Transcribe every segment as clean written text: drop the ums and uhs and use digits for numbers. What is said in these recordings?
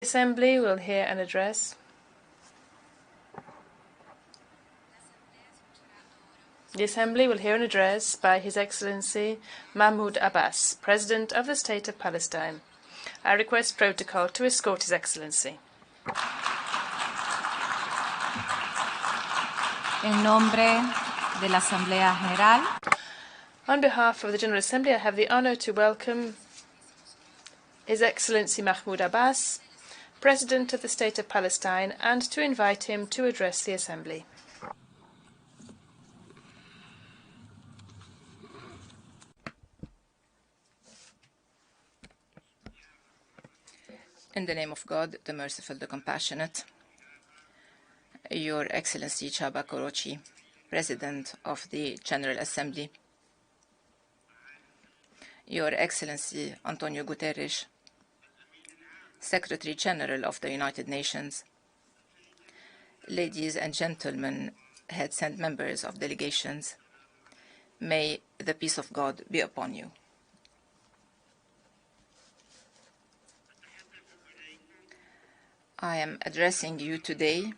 The Assembly will hear an address. The Assembly will hear an address by His Excellency Mahmoud Abbas, President of the State of Palestine. I request protocol to escort His Excellency. En nombre de la Asamblea General, on behalf of the General Assembly, I have the honor to welcome His Excellency Mahmoud Abbas, President of the State of Palestine, and to invite him to address the Assembly. In the name of God, the merciful, the compassionate, Your Excellency Chaba Korochi, President of the General Assembly, Your Excellency Antonio Guterres, Secretary General of the United Nations, ladies and gentlemen, heads and members of delegations, may the peace of God be upon you. I am addressing you today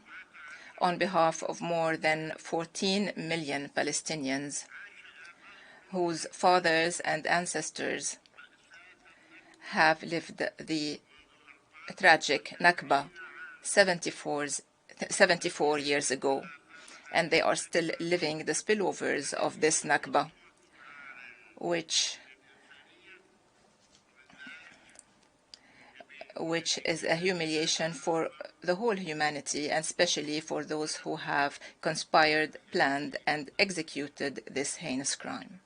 on behalf of more than 14 million Palestinians whose fathers and ancestors have lived the tragic Nakba 74 years ago, and they are still living the spillovers of this Nakba, which is a humiliation for the whole humanity, and especially for those who have conspired, planned, and executed this heinous crime.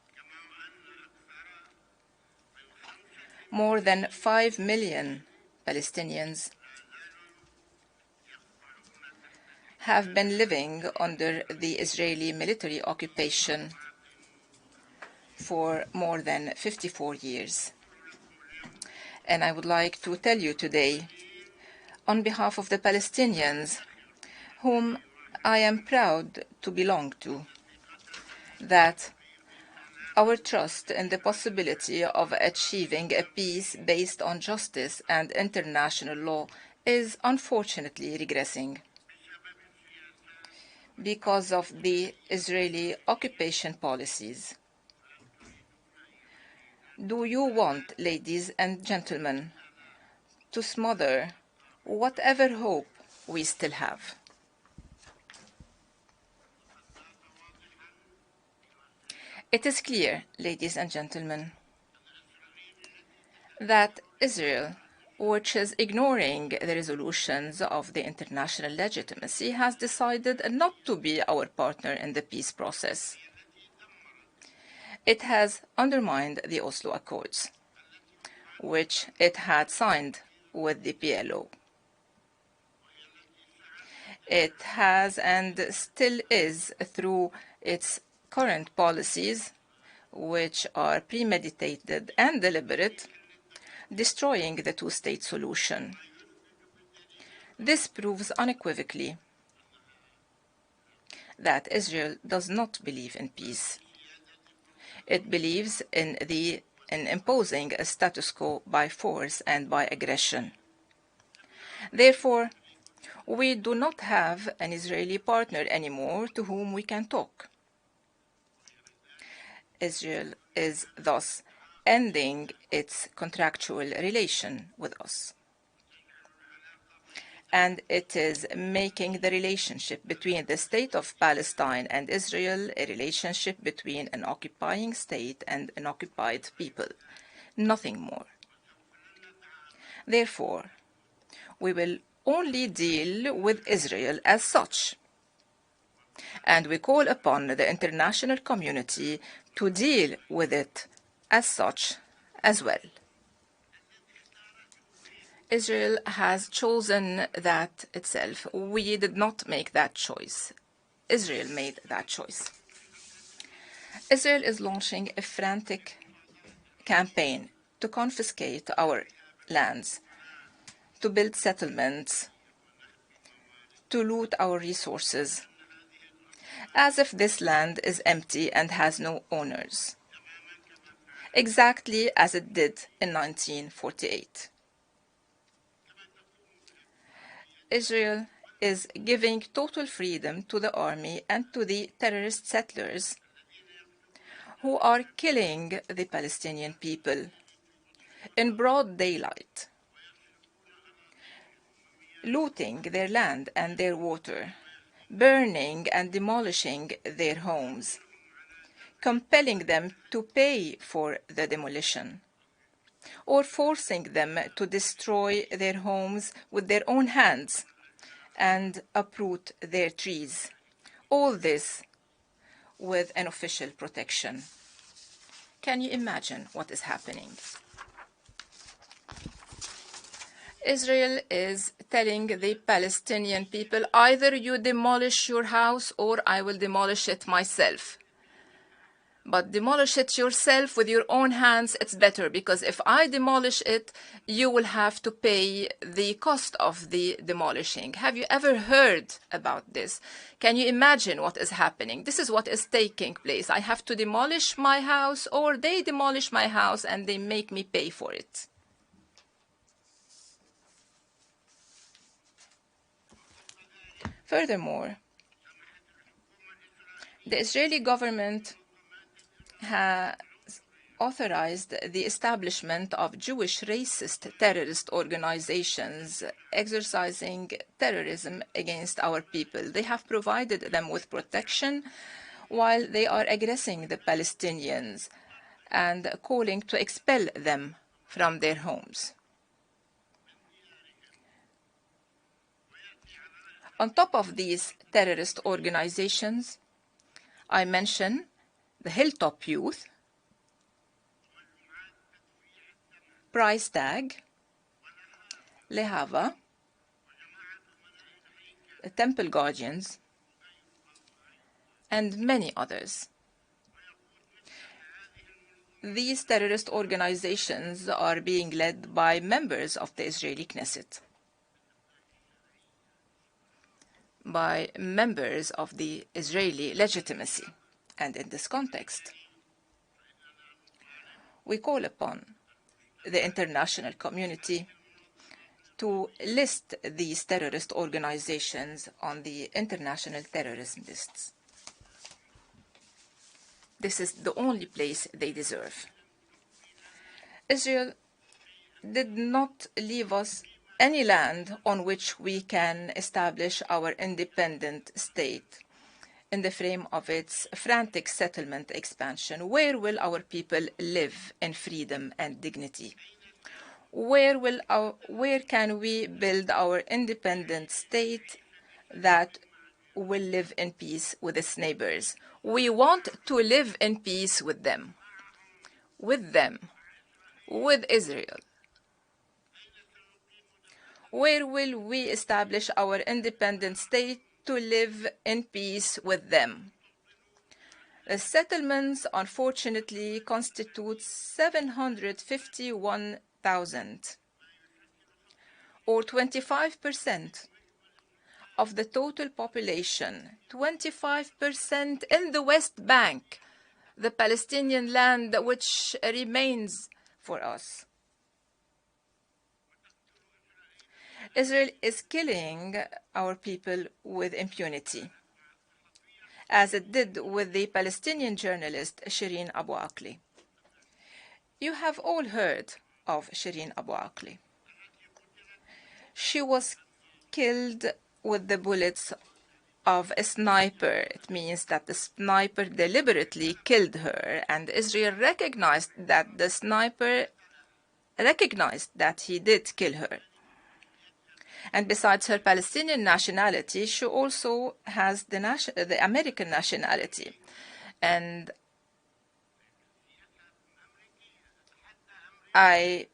More than 5 million Palestinians have been living under the Israeli military occupation for more than 54 years. And I would like to tell you today, on behalf of the Palestinians, whom I am proud to belong to, that our trust in the possibility of achieving a peace based on justice and international law is unfortunately regressing because of the Israeli occupation policies. Do you want, ladies and gentlemen, to smother whatever hope we still have? It is clear, ladies and gentlemen, that Israel, which is ignoring the resolutions of the international legitimacy, has decided not to be our partner in the peace process. It has undermined the Oslo Accords, which it had signed with the PLO. It has and still is, through its current policies, which are premeditated and deliberate, destroying the two-state solution. This proves unequivocally that Israel does not believe in peace. It believes in imposing a status quo by force and by aggression. Therefore, we do not have an Israeli partner anymore to whom we can talk. Israel is thus ending its contractual relation with us. And it is making the relationship between the State of Palestine and Israel a relationship between an occupying state and an occupied people, nothing more. Therefore, we will only deal with Israel as such, and we call upon the international community to deal with it as such as well. Israel has chosen that itself. We did not make that choice. Israel made that choice. Israel is launching a frantic campaign to confiscate our lands, to build settlements, to loot our resources, as if this land is empty and has no owners, exactly as it did in 1948. Israel is giving total freedom to the army and to the terrorist settlers who are killing the Palestinian people in broad daylight, looting their land and their water, burning and demolishing their homes, compelling them to pay for the demolition, or forcing them to destroy their homes with their own hands and uproot their trees. All this with an official protection. Can you imagine what is happening? Israel is telling the Palestinian people, either you demolish your house or I will demolish it myself. But demolish it yourself with your own hands, it's better, because if I demolish it, you will have to pay the cost of the demolishing. Have you ever heard about this? Can you imagine what is happening? This is what is taking place. I have to demolish my house, or they demolish my house and they make me pay for it. Furthermore, the Israeli government has authorized the establishment of Jewish racist terrorist organizations exercising terrorism against our people. They have provided them with protection while they are aggressing the Palestinians and calling to expel them from their homes. On top of these terrorist organizations, I mention the Hilltop Youth, Price Tag, Lehava, the Temple Guardians, and many others. These terrorist organizations are being led by members of the Israeli Knesset, by members of the Israeli legitimacy. And in this context, we call upon the international community to list these terrorist organizations on the international terrorism lists. This is the only place they deserve. Israel did not leave us any land on which we can establish our independent state in the frame of its frantic settlement expansion. Where will our people live in freedom and dignity? Where can we build our independent state that will live in peace with its neighbors? We want to live in peace with them, with Israel. Where will we establish our independent state to live in peace with them? The settlements, unfortunately, constitute 751,000, or 25% of the total population, 25% in the West Bank, the Palestinian land which remains for us. Israel is killing our people with impunity, as it did with the Palestinian journalist Shireen Abu Akleh. You have all heard of Shireen Abu Akleh. She was killed with the bullets of a sniper. It means that the sniper deliberately killed her, and Israel recognized that the sniper recognized that he did kill her. And besides her Palestinian nationality, she also has the American nationality. And I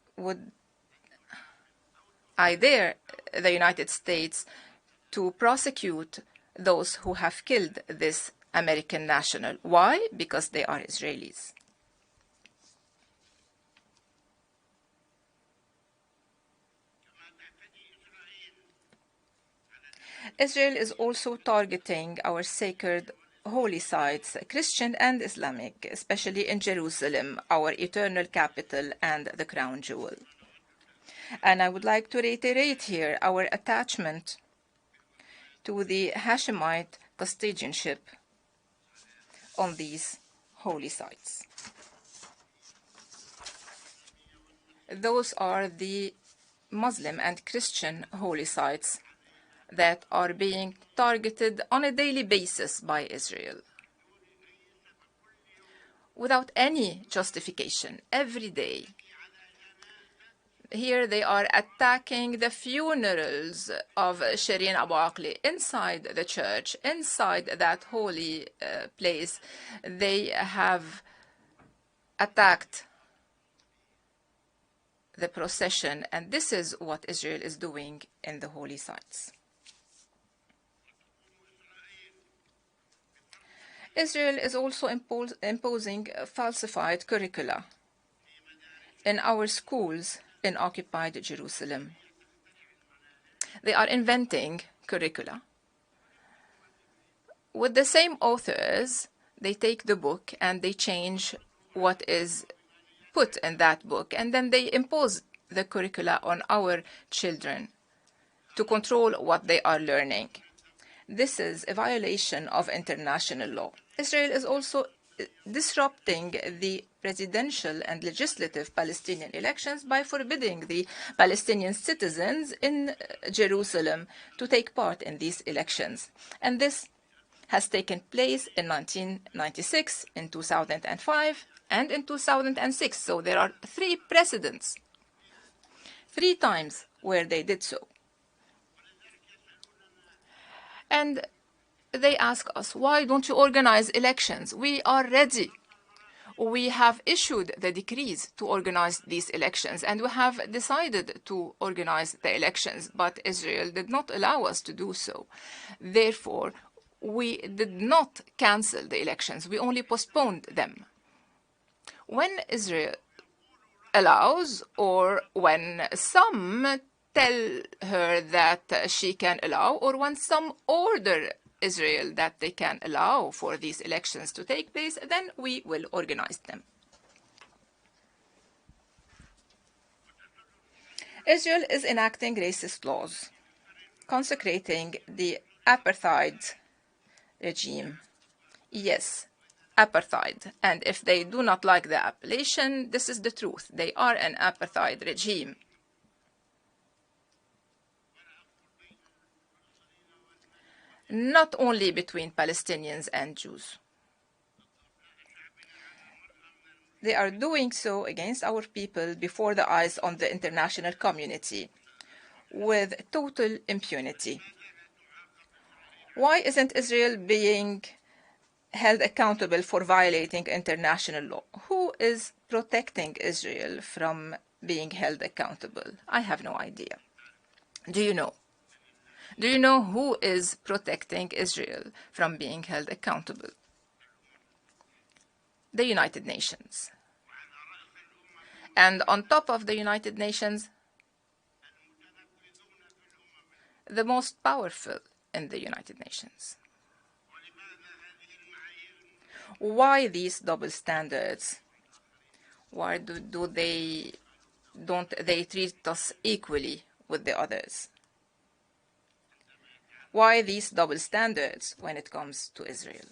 dare the United States to prosecute those who have killed this American national. Why? Because they are Israelis. Israel is also targeting our sacred holy sites, Christian and Islamic, especially in Jerusalem, our eternal capital and the crown jewel. And I would like to reiterate here our attachment to the Hashemite custodianship on these holy sites. Those are the Muslim and Christian holy sites that are being targeted on a daily basis by Israel without any justification, every day. Here they are attacking the funerals of Shireen Abu Akleh inside the church, inside that holy place. They have attacked the procession, and this is what Israel is doing in the holy sites. Israel is also imposing falsified curricula in our schools in occupied Jerusalem. They are inventing curricula. With the same authors, they take the book and they change what is put in that book, and then they impose the curricula on our children to control what they are learning. This is a violation of international law. Israel is also disrupting the presidential and legislative Palestinian elections by forbidding the Palestinian citizens in Jerusalem to take part in these elections. And this has taken place in 1996, in 2005, and in 2006. So there are 3 precedents, 3 times where they did so. And they ask us, why don't you organize elections? We are ready. We have issued the decrees to organize these elections, and we have decided to organize the elections, but Israel did not allow us to do so. Therefore, we did not cancel the elections. We only postponed them. When Israel allows, or when some tell her that she can allow, or when some order Israel that they can allow for these elections to take place, then we will organize them. Israel is enacting racist laws, consecrating the apartheid regime. Yes, apartheid. And if they do not like the appellation, this is the truth. They are an apartheid regime. Not only between Palestinians and Jews. They are doing so against our people before the eyes of the international community with total impunity. Why isn't Israel being held accountable for violating international law? Who is protecting Israel from being held accountable? I have no idea. Do you know? Do you know who is protecting Israel from being held accountable? The United Nations. And on top of the United Nations, the most powerful in the United Nations. Why these double standards? Why don't they treat us equally with the others? Why these double standards when it comes to Israel?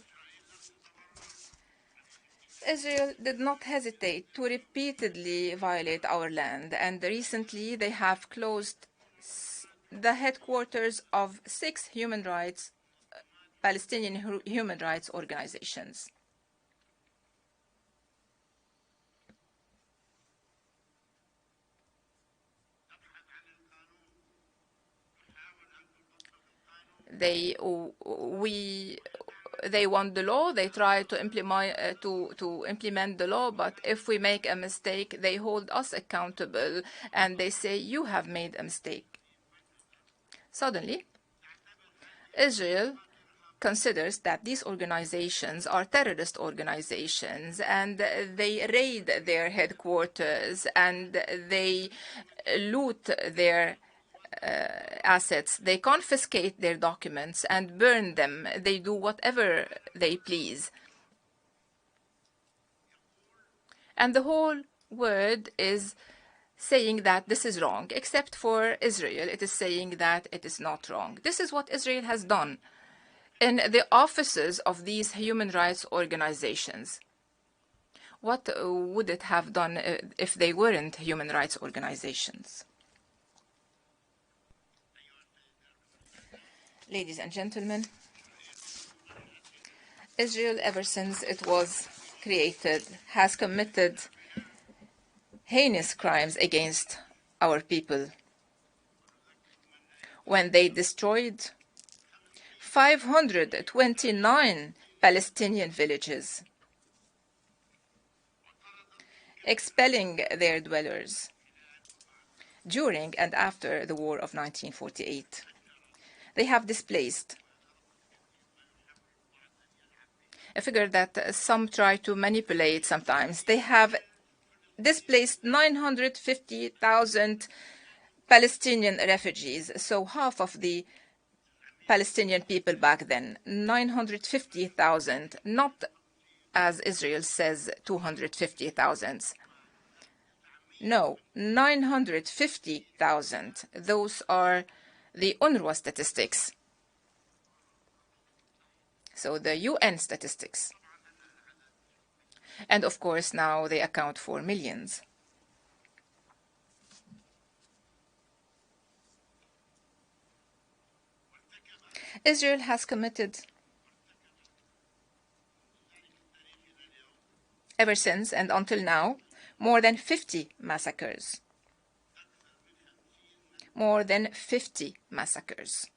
Israel did not hesitate to repeatedly violate our land, and recently they have closed the headquarters of 6 Palestinian human rights organizations. They want the law. They try to implement the law. But if we make a mistake, they hold us accountable and they say you have made a mistake. Suddenly, Israel considers that these organizations are terrorist organizations, and they raid their headquarters and they loot their assets. They confiscate their documents and burn them. They do whatever they please. And the whole world is saying that this is wrong, except for Israel. It is saying that it is not wrong. This is what Israel has done in the offices of these human rights organizations. What would it have done if they weren't human rights organizations? Ladies and gentlemen, Israel, ever since it was created, has committed heinous crimes against our people when they destroyed 529 Palestinian villages, expelling their dwellers during and after the war of 1948. They have displaced a figure that some try to manipulate sometimes. They have displaced 950,000 Palestinian refugees, so half of the Palestinian people back then, 950,000, not as Israel says 250,000. No, 950,000. Those are the UNRWA statistics. So the UN statistics. And of course now they account for millions. Israel has committed, ever since and until now, more than 50 massacres. More than 50 massacres.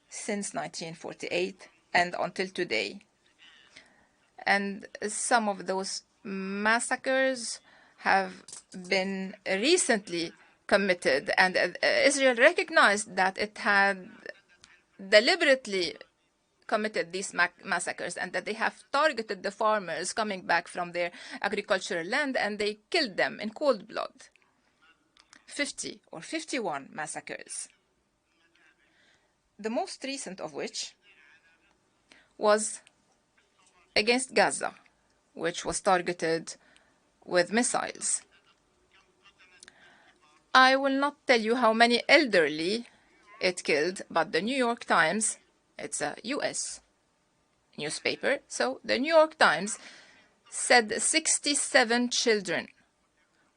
Since 1948 and until today. And some of those massacres have been recently committed, and Israel recognized that it had deliberately committed these massacres and that they have targeted the farmers coming back from their agricultural land, and they killed them in cold blood. 50 or 51 massacres. The most recent of which was against Gaza, which was targeted with missiles. I will not tell you how many elderly it killed, but the New York Times, it's a US newspaper, so the New York Times said 67 children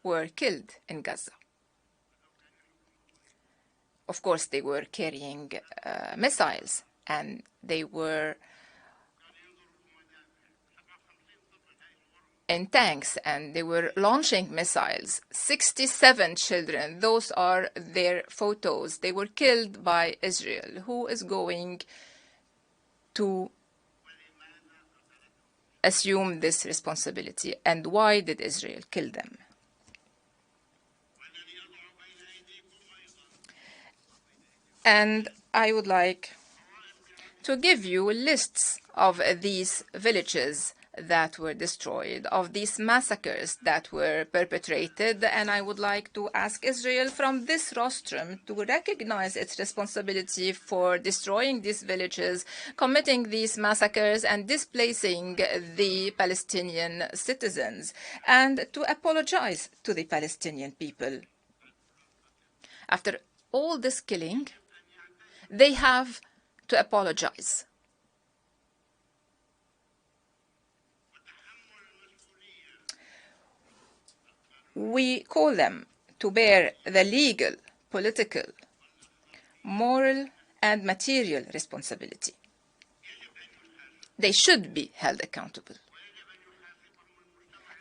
were killed in Gaza. Of course, they were carrying missiles, and they were in tanks, and they were launching missiles. 67 children, those are their photos. They were killed by Israel. Who is going to assume this responsibility, and why did Israel kill them? And I would like to give you lists of these villages that were destroyed, of these massacres that were perpetrated, and I would like to ask Israel from this rostrum to recognize its responsibility for destroying these villages, committing these massacres, and displacing the Palestinian citizens, and to apologize to the Palestinian people. After all this killing, they have to apologize. We call them to bear the legal, political, moral, and material responsibility. They should be held accountable.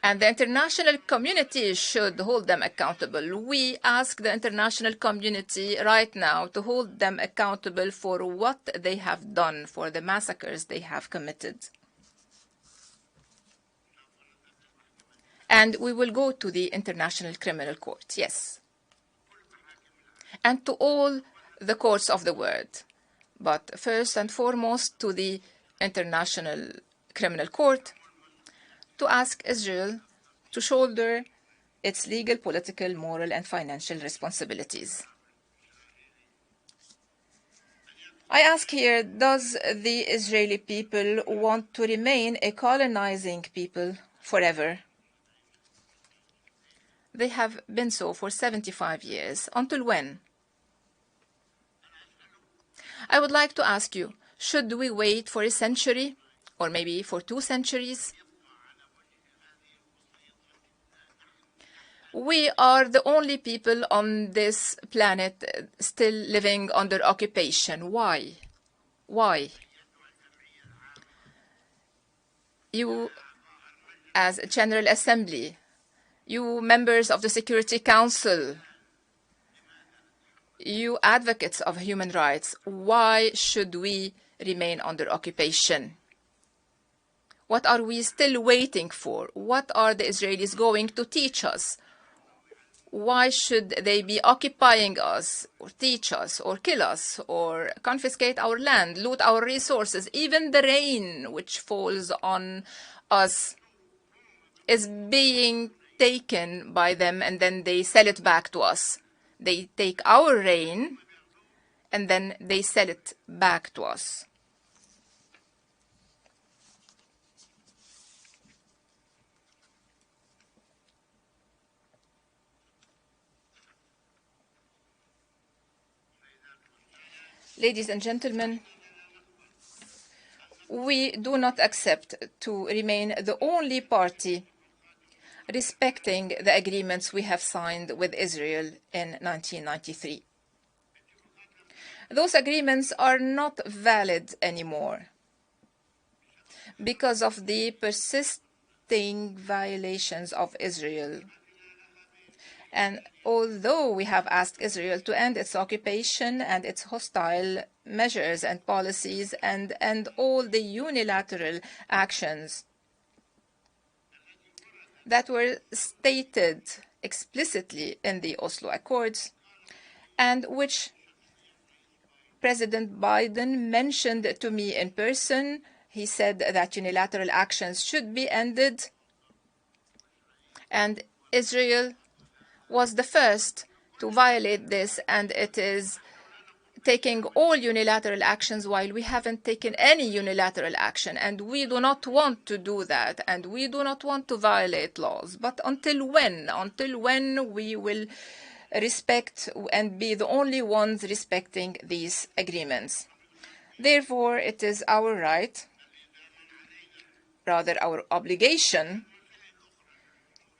And the international community should hold them accountable. We ask the international community right now to hold them accountable for what they have done, for the massacres they have committed. And we will go to the International Criminal Court, yes. And to all the courts of the world. But first and foremost to the International Criminal Court, to ask Israel to shoulder its legal, political, moral, and financial responsibilities. I ask here, does the Israeli people want to remain a colonizing people forever? They have been so for 75 years. Until when? I would like to ask you, should we wait for a century or maybe for 2 centuries? We are the only people on this planet still living under occupation. Why? Why? You, as a General Assembly, you members of the Security Council, you advocates of human rights, why should we remain under occupation? What are we still waiting for? What are the Israelis going to teach us? Why should they be occupying us, or teach us, or kill us, or confiscate our land, loot our resources? Even the rain which falls on us is being taken by them, and then they sell it back to us. They take our rain, and then they sell it back to us. Ladies and gentlemen, we do not accept to remain the only party respecting the agreements we have signed with Israel in 1993. Those agreements are not valid anymore because of the persisting violations of Israel. And although we have asked Israel to end its occupation and its hostile measures and policies and all the unilateral actions that were stated explicitly in the Oslo Accords, and which President Biden mentioned to me in person. He said that unilateral actions should be ended, and Israel was the first to violate this, and it is taking all unilateral actions while we haven't taken any unilateral action, and we do not want to do that, and we do not want to violate laws. But until when? Until when we will respect and be the only ones respecting these agreements? Therefore, it is our right, rather our obligation,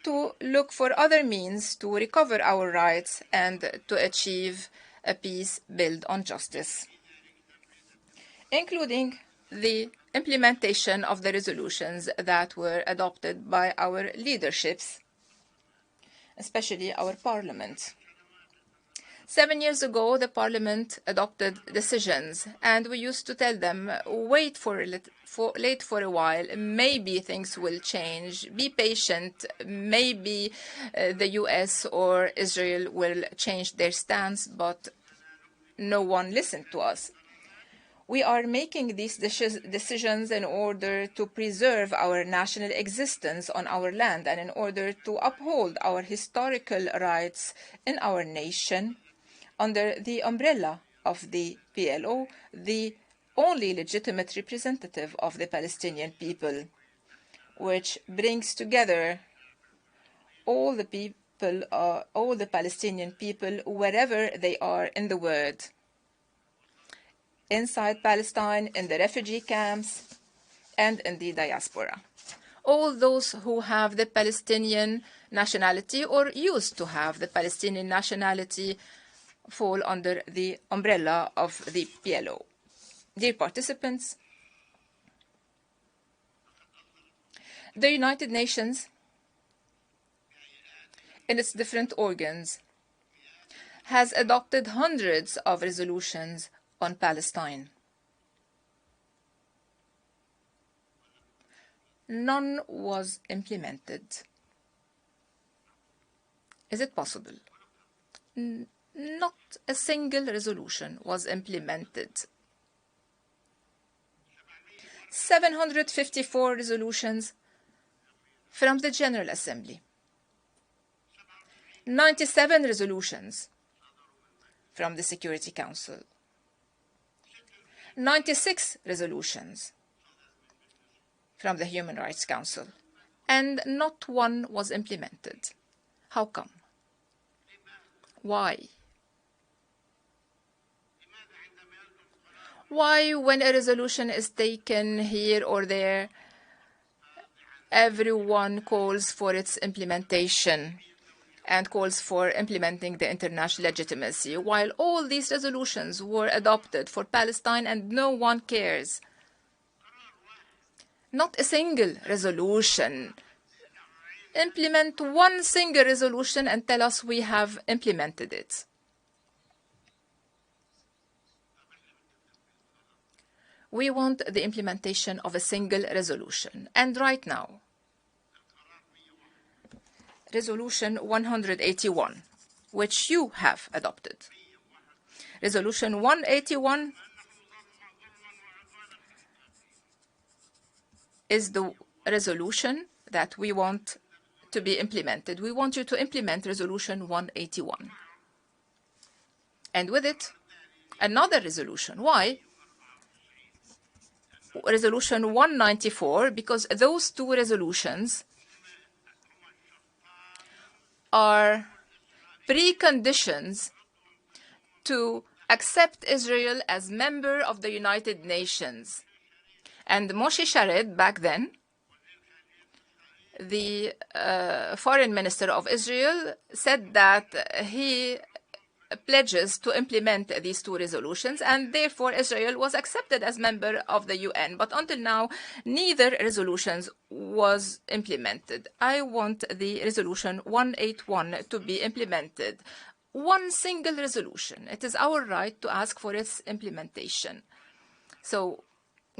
to look for other means to recover our rights and to achieve a peace built on justice, including the implementation of the resolutions that were adopted by our leaderships, especially our parliament. 7 years ago, the parliament adopted decisions, and we used to tell them, wait for a while, maybe things will change, be patient, maybe the US or Israel will change their stance, but no one listened to us. We are making these decisions in order to preserve our national existence on our land and in order to uphold our historical rights in our nation under the umbrella of the PLO, the only legitimate representative of the Palestinian people, which brings together all the people, all the Palestinian people, wherever they are in the world, inside Palestine, in the refugee camps, and in the diaspora. All those who have the Palestinian nationality or used to have the Palestinian nationality fall under the umbrella of the PLO. Dear participants, the United Nations, in its different organs, has adopted hundreds of resolutions on Palestine. None was implemented. Is it possible? Not a single resolution was implemented. 754 resolutions from the General Assembly. 97 resolutions from the Security Council. 96 resolutions from the Human Rights Council. And not one was implemented. How come? Why? Why, when a resolution is taken here or there, everyone calls for its implementation and calls for implementing the international legitimacy, while all these resolutions were adopted for Palestine and no one cares? Not a single resolution. Implement one single resolution and tell us we have implemented it. We want the implementation of a single resolution. And right now, Resolution 181, which you have adopted. Resolution 181 is the resolution that we want to be implemented. We want you to implement Resolution 181. And with it, another resolution. Why? Resolution 194, because those two resolutions are preconditions to accept Israel as member of the United Nations. And Moshe Shared, back then, the foreign minister of Israel, said that he pledges to implement these two resolutions, and therefore Israel was accepted as member of the UN. But until now, neither resolutions was implemented. I want the resolution 181 to be implemented. One single resolution. It is our right to ask for its implementation. So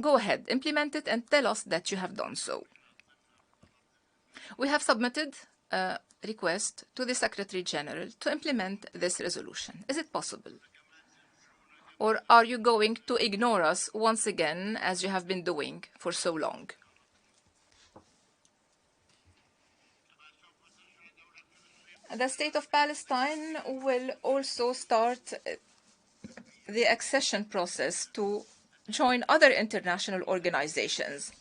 go ahead, implement it, and tell us that you have done so. We have submitted a request to the Secretary General to implement this resolution. Is it possible? Or are you going to ignore us once again, as you have been doing for so long? The State of Palestine will also start the accession process to join other international organizations.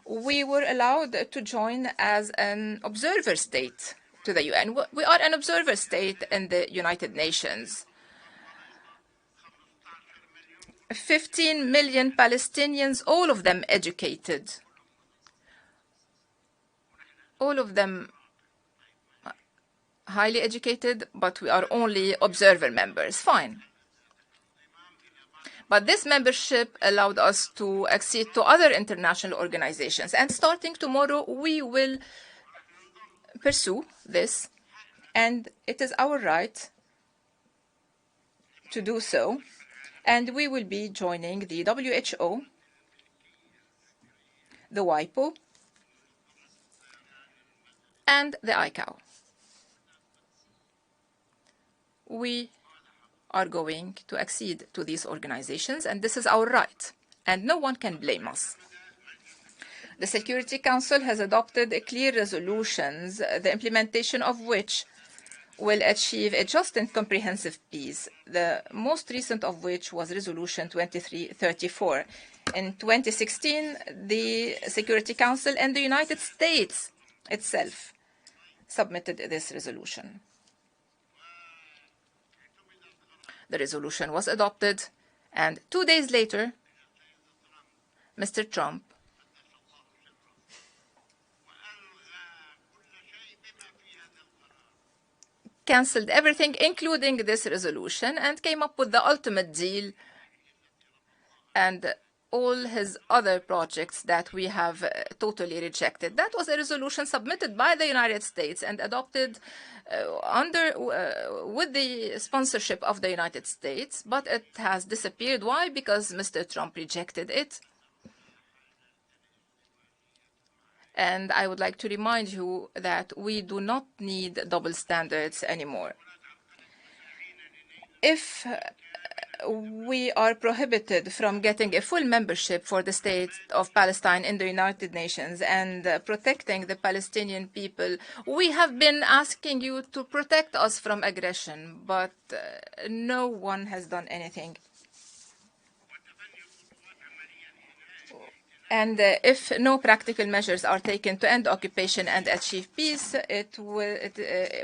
We were allowed to join as an observer state to the UN. We are an observer state in the United Nations. 15 million Palestinians, all of them educated. All of them highly educated, but we are only observer members. Fine. But this membership allowed us to accede to other international organizations. And starting tomorrow, we will pursue this. And it is our right to do so. And we will be joining the WHO, the WIPO, and the ICAO. We are going to accede to these organizations, and this is our right, and no one can blame us. The Security Council has adopted clear resolutions, the implementation of which will achieve a just and comprehensive peace, the most recent of which was Resolution 2334. In 2016, the Security Council and the United States itself submitted this resolution. The resolution was adopted, and 2 days later, Mr. Trump cancelled everything, including this resolution, and came up with the ultimate deal and all his other projects that we have totally rejected. That was a resolution submitted by the United States and adopted with the sponsorship of the United States, but it has disappeared. Why? Because Mr. Trump rejected it. And I would like to remind you that we do not need double standards anymore. If we are prohibited from getting a full membership for the state of Palestine in the United Nations and protecting the Palestinian people, we have been asking you to protect us from aggression, but no one has done anything. And if no practical measures are taken to end occupation and achieve peace,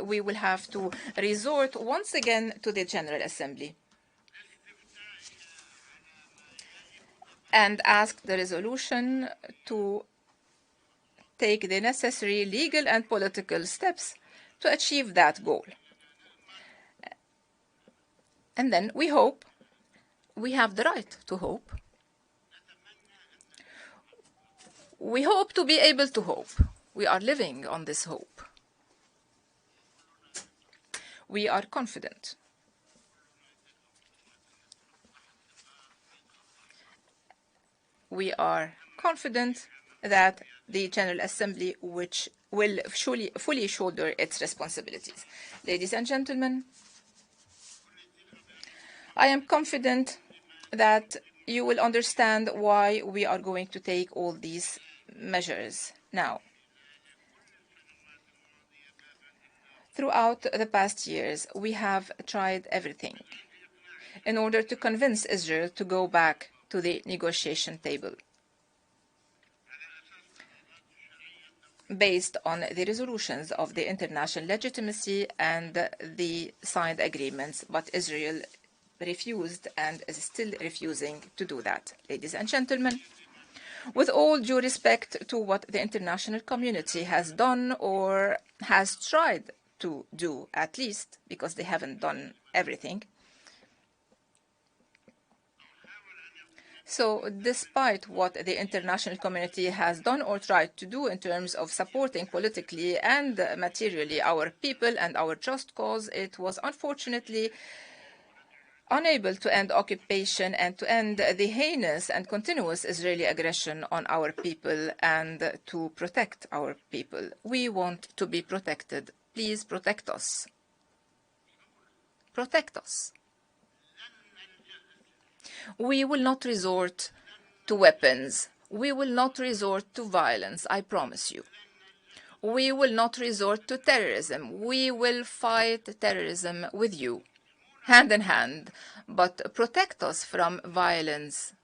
we will have to resort once again to the General Assembly and ask the resolution to take the necessary legal and political steps to achieve that goal. And then we hope, we have the right to hope. We hope to be able to hope. We are living on this hope. We are confident. We are confident that the General Assembly which will fully shoulder its responsibilities. Ladies and gentlemen, I am confident that you will understand why we are going to take all these measures now. Throughout the past years, we have tried everything in order to convince Israel to go back to the negotiation table, based on the resolutions of the international legitimacy and the signed agreements, but Israel refused and is still refusing to do that. Ladies and gentlemen, with all due respect to what the international community has done or has tried to do, at least, because they haven't done everything. So despite what the international community has done or tried to do in terms of supporting politically and materially our people and our just cause, it was unfortunately unable to end occupation and to end the heinous and continuous Israeli aggression on our people and to protect our people. We want to be protected. Please protect us. Protect us. We will not resort to weapons. We will not resort to violence, I promise you. We will not resort to terrorism. We will fight terrorism with you, hand in hand, but protect us from violence,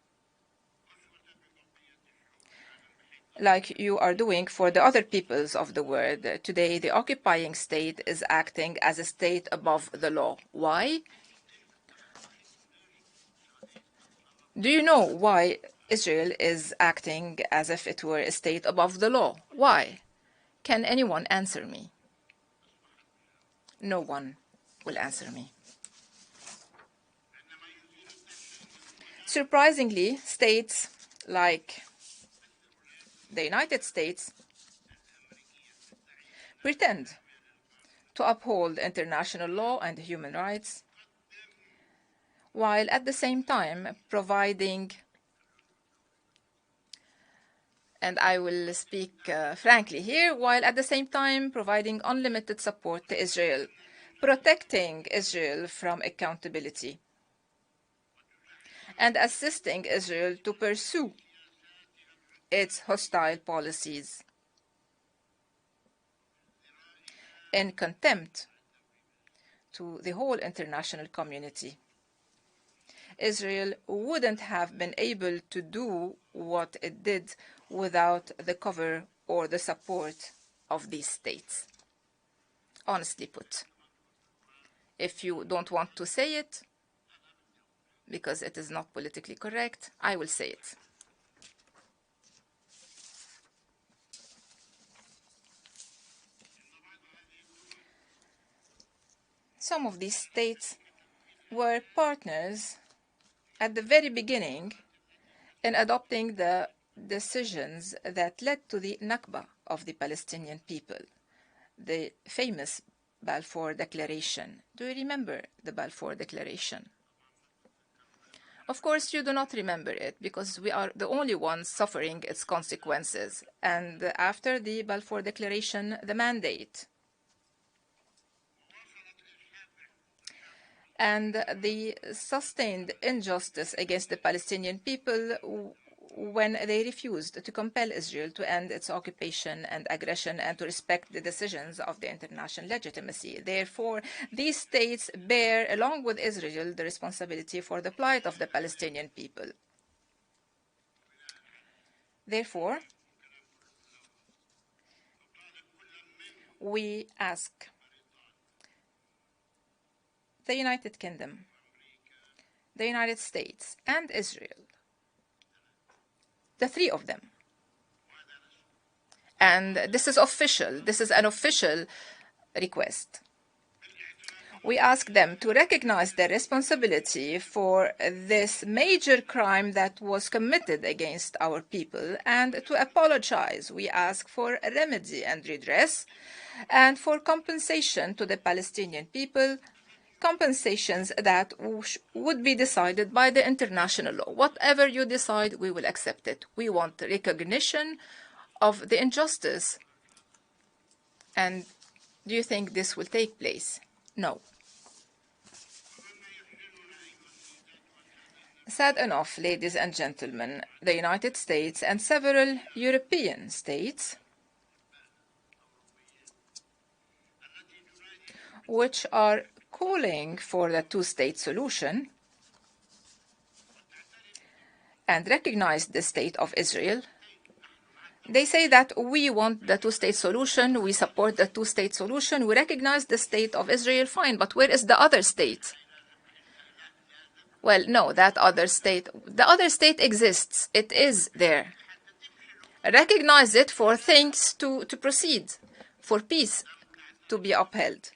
like you are doing for the other peoples of the world. Today, the occupying state is acting as a state above the law. Why? Do you know why Israel is acting as if it were a state above the law? Why? Can anyone answer me? No one will answer me. Surprisingly, states like the United States pretend to uphold international law and human rights, while at the same time providing, and I will speak frankly here, while at the same time providing unlimited support to Israel, protecting Israel from accountability, and assisting Israel to pursue its hostile policies in contempt to the whole international community. Israel wouldn't have been able to do what it did without the cover or the support of these states. Honestly put, if you don't want to say it, because it is not politically correct, I will say it. Some of these states were partners at the very beginning in adopting the decisions that led to the Nakba of the Palestinian people, the famous Balfour Declaration. Do you remember the Balfour Declaration? Of course, you do not remember it because we are the only ones suffering its consequences. And after the Balfour Declaration, the mandate and the sustained injustice against the Palestinian people when they refused to compel Israel to end its occupation and aggression and to respect the decisions of the international legitimacy. Therefore, these states bear, along with Israel, the responsibility for the plight of the Palestinian people. Therefore, we ask the United Kingdom, the United States, and Israel, the three of them. And this is official. This is an official request. We ask them to recognize their responsibility for this major crime that was committed against our people and to apologize. We ask for a remedy and redress and for compensation to the Palestinian people, compensations that would be decided by the international law. Whatever you decide, we will accept it. We want recognition of the injustice. And do you think this will take place? No. Sad enough, ladies and gentlemen, the United States and several European states, which are calling for the two-state solution and recognize the state of Israel, they say that we want the two-state solution, we support the two-state solution, we recognize the state of Israel, fine, but where is the other state? Well, no, the other state exists. It is there. Recognize it for things to proceed, for peace to be upheld.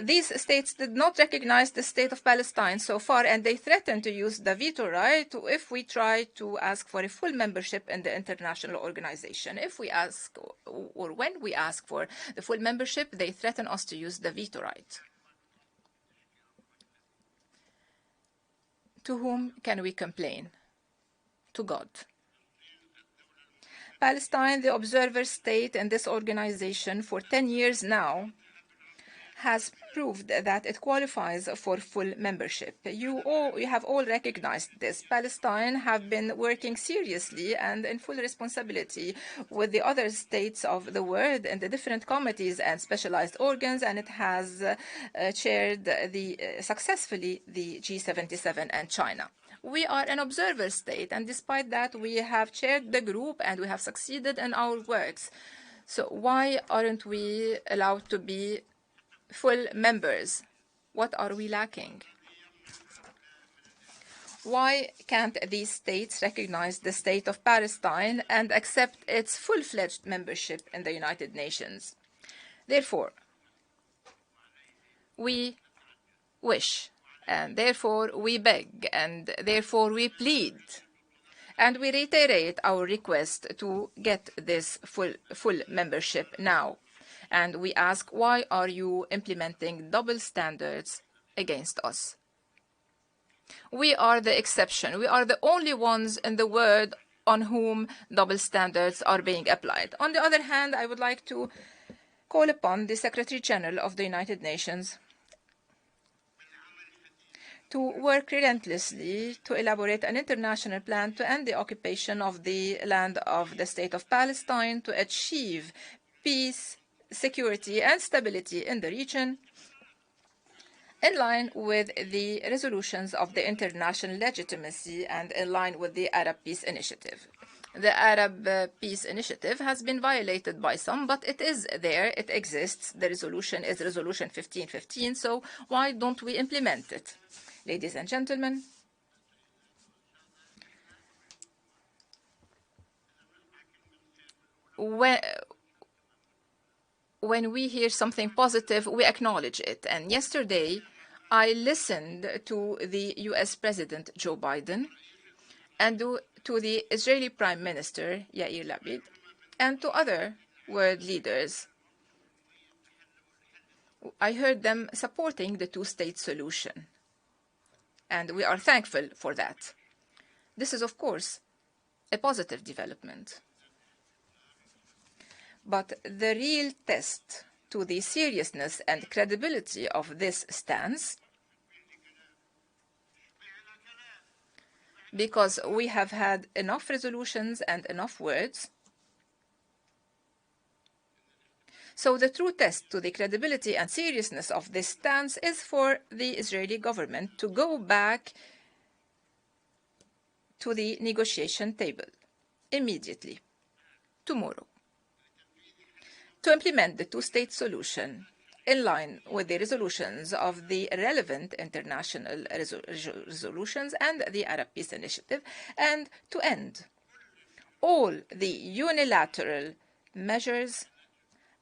These states did not recognize the state of Palestine so far, and they threaten to use the veto right if we try to ask for a full membership in the international organization. If we ask, or when we ask for the full membership, they threaten us to use the veto right. To whom can we complain? To God. Palestine, the observer state in this organization for 10 years now, has proved that it qualifies for full membership. You have all recognized this. Palestine have been working seriously and in full responsibility with the other states of the world in the different committees and specialized organs, and it has chaired successfully the G77 and China. We are an observer state, and despite that, we have chaired the group and we have succeeded in our works. So why aren't we allowed to be full members? What are we lacking? Why can't these states recognize the state of Palestine and accept its full-fledged membership in the United Nations? Therefore, we wish, and therefore we beg, and therefore we plead, and we reiterate our request to get this full membership now. And we ask, why are you implementing double standards against us? We are the exception. We are the only ones in the world on whom double standards are being applied. On the other hand, I would like to call upon the Secretary General of the United Nations to work relentlessly to elaborate an international plan to end the occupation of the land of the State of Palestine, to achieve peace, security and stability in the region, in line with the resolutions of the international legitimacy and in line with the Arab Peace Initiative. The Arab Peace Initiative has been violated by some, but it is there, it exists. The resolution is Resolution 1515, so why don't we implement it? Ladies and gentlemen, when we hear something positive, we acknowledge it. And yesterday, I listened to the US President Joe Biden and to the Israeli Prime Minister Yair Lapid and to other world leaders. I heard them supporting the two-state solution, and we are thankful for that. This is, of course, a positive development. But the real test to the seriousness and credibility of this stance, because we have had enough resolutions and enough words, so the true test to the credibility and seriousness of this stance is for the Israeli government to go back to the negotiation table. immediately, tomorrow, to implement the two-state solution in line with the resolutions of the relevant international resolutions and the Arab Peace Initiative, and to end all the unilateral measures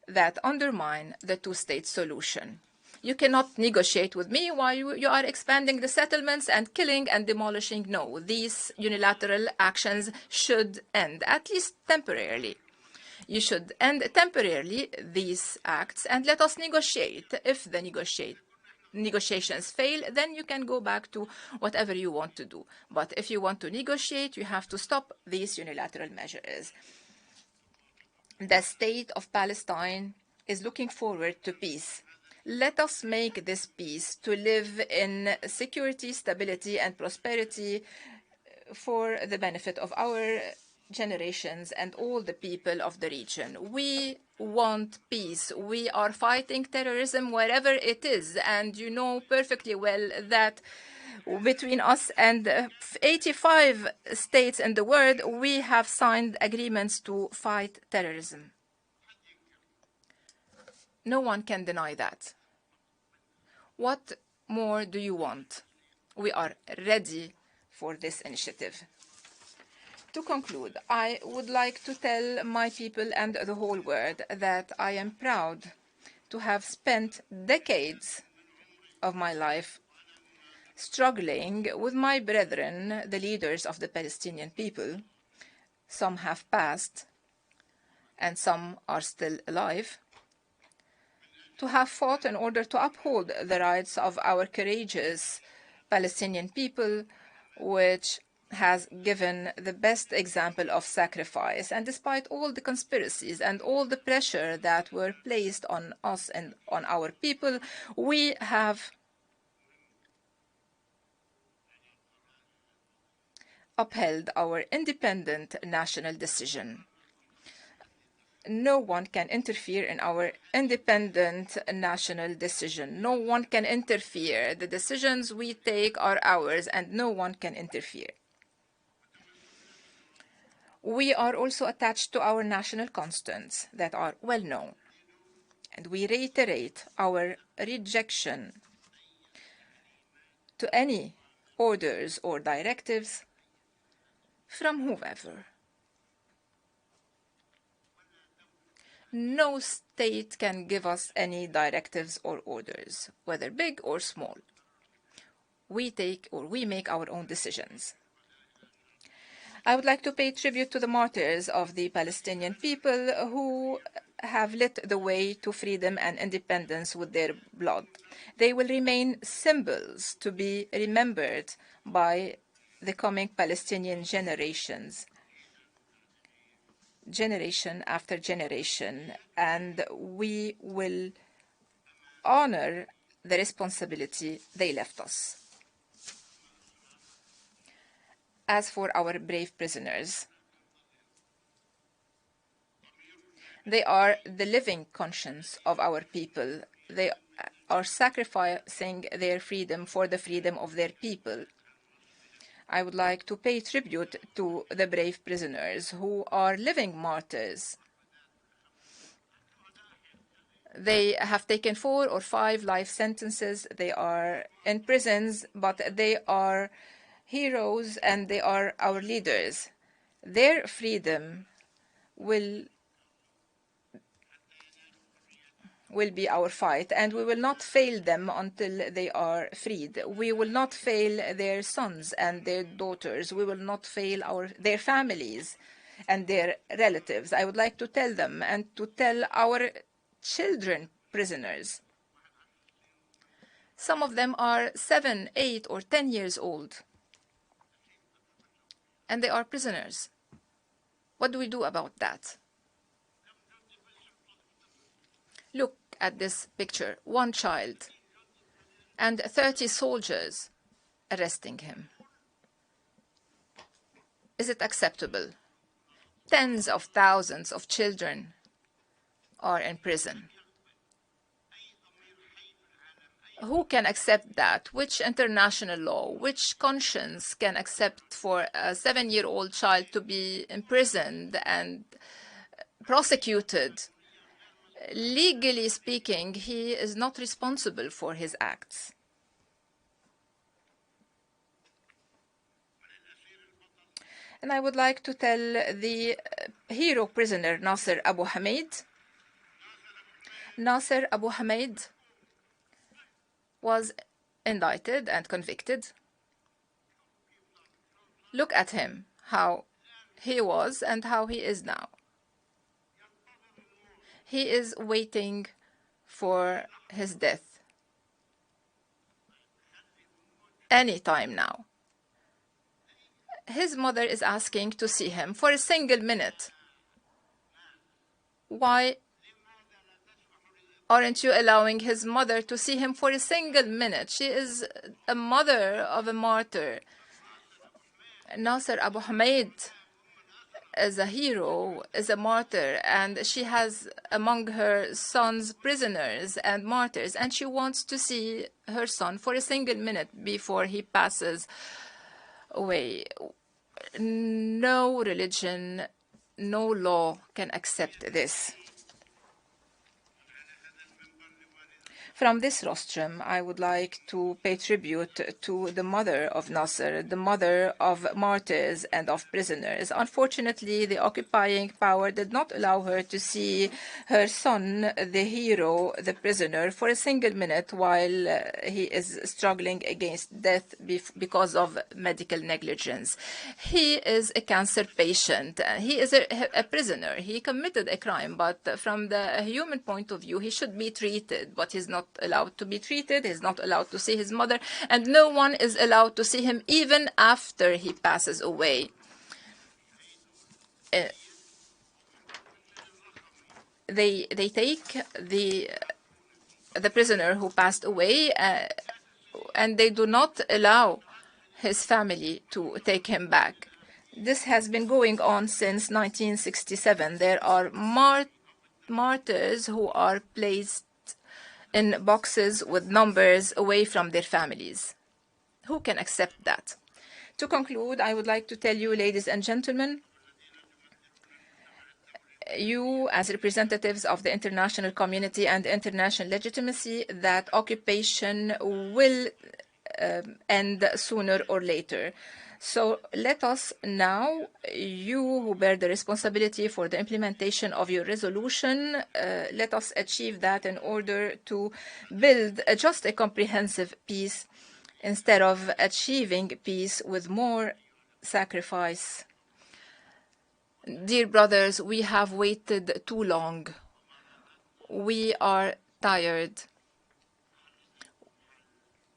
that undermine the two-state solution. You cannot negotiate with me while you are expanding the settlements and killing and demolishing. No, these unilateral actions should end, at least temporarily. You should end temporarily these acts and let us negotiate. If the negotiations fail, then you can go back to whatever you want to do. But if you want to negotiate, you have to stop these unilateral measures. The state of Palestine is looking forward to peace. Let us make this peace to live in security, stability, and prosperity for the benefit of our generations and all the people of the region. We want peace. We are fighting terrorism wherever it is, and you know perfectly well that between us and 85 states in the world, we have signed agreements to fight terrorism. No one can deny that. What more do you want? We are ready for this initiative. To conclude, I would like to tell my people and the whole world that I am proud to have spent decades of my life struggling with my brethren, the leaders of the Palestinian people. Some have passed and some are still alive, to have fought in order to uphold the rights of our courageous Palestinian people, which has given the best example of sacrifice. And despite all the conspiracies and all the pressure that were placed on us and on our people, we have upheld our independent national decision. No one can interfere in our independent national decision. No one can interfere. The decisions we take are ours, and no one can interfere. We are also attached to our national constants that are well known, and we reiterate our rejection to any orders or directives from whoever. No state can give us any directives or orders, whether big or small. We make our own decisions. I would like to pay tribute to the martyrs of the Palestinian people who have lit the way to freedom and independence with their blood. They will remain symbols to be remembered by the coming Palestinian generations, generation after generation, and we will honor the responsibility they left us. As for our brave prisoners, they are the living conscience of our people. They are sacrificing their freedom for the freedom of their people. I would like to pay tribute to the brave prisoners who are living martyrs. They have taken 4 or 5 life sentences. They are in prisons, but they are heroes and they are our leaders. Their freedom will be our fight, and we will not fail them until they are freed. We will not fail their sons and their daughters. We will not fail their families and their relatives. I would like to tell them and to tell our children prisoners. Some of them are 7, 8, or 10 years old, and they are prisoners. What do we do about that? Look at this picture. 1 child and 30 soldiers arresting him. Is it acceptable? Tens of thousands of children are in prison. Who can accept that? Which international law, which conscience can accept for a 7-year-old child to be imprisoned and prosecuted? Legally speaking, he is not responsible for his acts. And I would like to tell the hero prisoner Nasser Abu Hamid. Nasser Abu Hamid was indicted and convicted. Look at him, how he was and how he is now. He is waiting for his death any time now. His mother is asking to see him for a single minute. Why aren't you allowing his mother to see him for a single minute? She is a mother of a martyr. Nasser Abu Hamid is a hero, is a martyr, and she has among her sons prisoners and martyrs, and she wants to see her son for a single minute before he passes away. No religion, no law can accept this. From this rostrum, I would like to pay tribute to the mother of Nasser, the mother of martyrs and of prisoners. Unfortunately, the occupying power did not allow her to see her son, the hero, the prisoner, for a single minute while he is struggling against death because of medical negligence. He is a cancer patient. He is a prisoner. He committed a crime, but from the human point of view, he should be treated, but he's not allowed to be treated, he's not allowed to see his mother, and no one is allowed to see him even after he passes away. They take the prisoner who passed away and they do not allow his family to take him back. This has been going on since 1967. There are martyrs who are placed in boxes with numbers away from their families. Who can accept that? To conclude, I would like to tell you, ladies and gentlemen, you as representatives of the international community and international legitimacy, that occupation will end sooner or later. So let us now, you who bear the responsibility for the implementation of your resolution, let us achieve that in order to build just a comprehensive peace instead of achieving peace with more sacrifice. Dear brothers, we have waited too long. We are tired.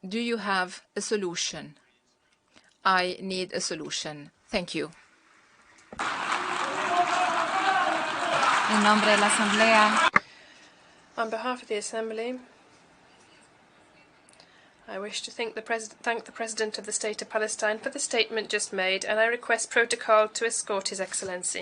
Do you have a solution? I need a solution. Thank you. En nombre de la Asamblea. On behalf of the Assembly, I wish to thank the President of the State of Palestine for the statement just made, and I request protocol to escort His Excellency.